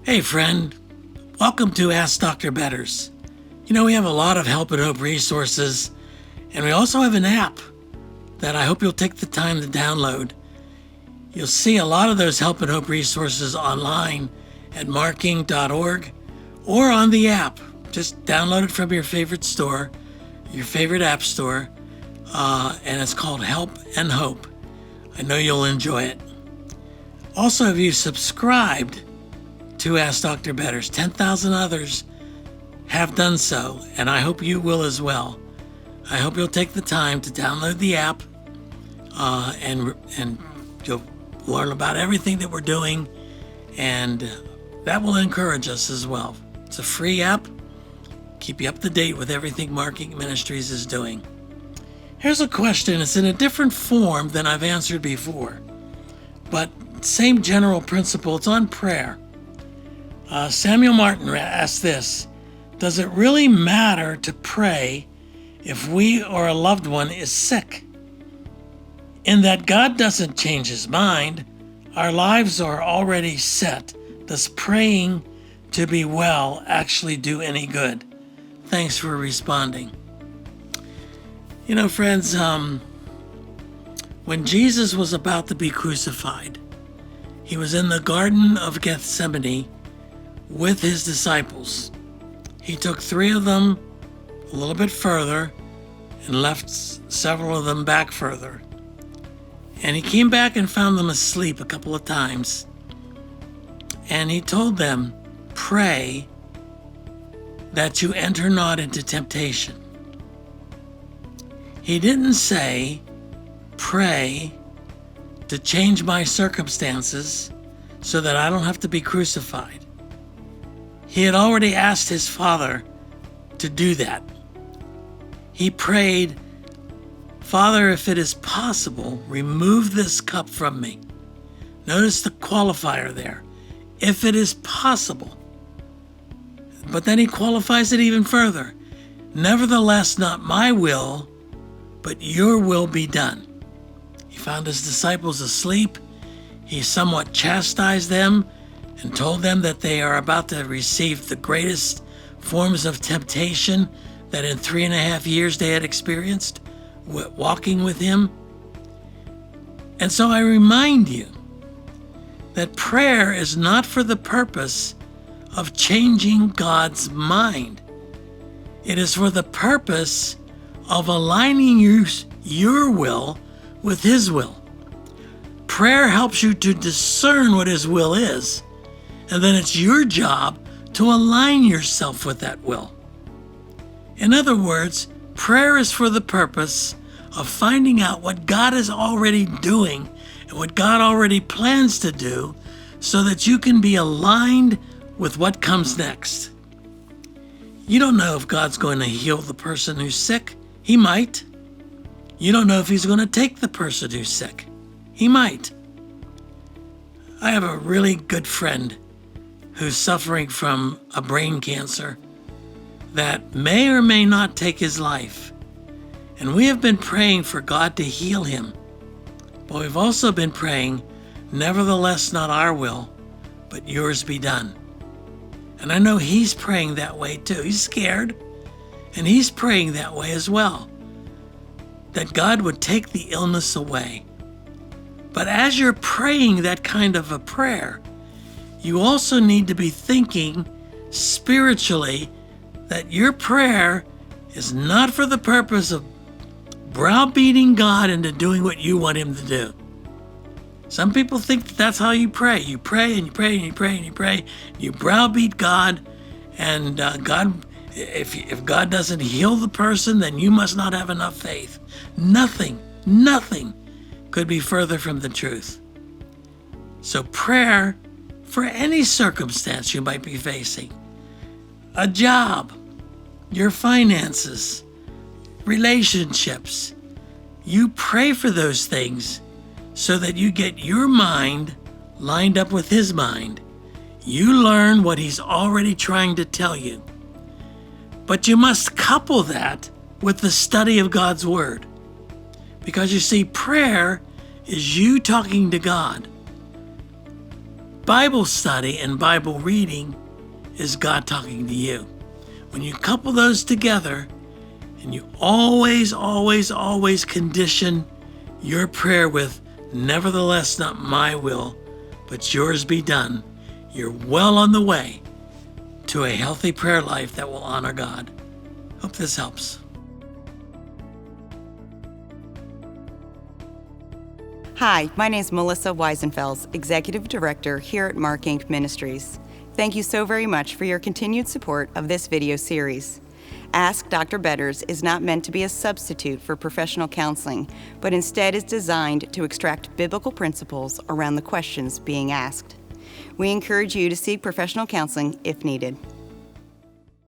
Hey friend, welcome to Ask Dr. Betters. We have a lot of help and hope resources, and we also have an app that I hope you'll take the time to download. You'll see a lot of those help and hope resources online at marking.org or on the app. Just download it from your favorite store, your favorite app store, and it's called Help and Hope. I know you'll enjoy it. Also, if you subscribed to Ask Dr. Betters, 10,000 others have done so, and I hope you will as well. I hope you'll take the time to download the app, and you'll learn about everything that we're doing, and that will encourage us as well. It's a free app. Keep you up to date with everything Marking Ministries is doing. Here's a question. It's in a different form than I've answered before, but same general principle. It's on prayer. Samuel Martin asked this: does it really matter to pray if we or a loved one is sick? In that God doesn't change his mind, our lives are already set. Does praying to be well actually do any good? Thanks for responding. Friends, when Jesus was about to be crucified, he was in the Garden of Gethsemane with his disciples. He took 3 of them a little bit further and left several of them back further. And he came back and found them asleep a couple of times. And he told them, pray that you enter not into temptation. He didn't say, pray to change my circumstances so that I don't have to be crucified. He had already asked his Father to do that. He prayed, Father, if it is possible, remove this cup from me. Notice the qualifier there. If it is possible. But then he qualifies it even further. Nevertheless, not my will, but your will be done. He found his disciples asleep. He somewhat chastised them and told them that they are about to receive the greatest forms of temptation that in 3.5 years they had experienced walking with him. And so I remind you that prayer is not for the purpose of changing God's mind. It is for the purpose of aligning your will with his will. Prayer helps you to discern what his will is, and then it's your job to align yourself with that will. In other words, prayer is for the purpose of finding out what God is already doing and what God already plans to do so that you can be aligned with what comes next. You don't know if God's going to heal the person who's sick. He might. You don't know if he's going to take the person who's sick. He might. I have a really good friend who's suffering from a brain cancer that may or may not take his life. And we have been praying for God to heal him. But we've also been praying, nevertheless, not our will, but yours be done. And I know he's praying that way too. He's scared, and he's praying that way as well, that God would take the illness away. But as you're praying that kind of a prayer, you also need to be thinking spiritually that your prayer is not for the purpose of browbeating God into doing what you want him to do. Some people think that that's how you pray. You pray and you pray and you pray and you pray. You browbeat God, and God, if God doesn't heal the person, then you must not have enough faith. Nothing could be further from the truth. So prayer for any circumstance you might be facing, a job, your finances, relationships, you pray for those things so that you get your mind lined up with his mind. You learn what he's already trying to tell you. But you must couple that with the study of God's word. Because you see, prayer is you talking to God. Bible study and Bible reading is God talking to you. When you couple those together and you always condition your prayer with, nevertheless, not my will, but yours be done, you're well on the way to a healthy prayer life that will honor God. Hope this helps. Hi, my name is Melissa Weisenfels, Executive Director here at MARKINC Ministries. Thank you so very much for your continued support of this video series. Ask Dr. Betters is not meant to be a substitute for professional counseling, but instead is designed to extract biblical principles around the questions being asked. We encourage you to seek professional counseling if needed.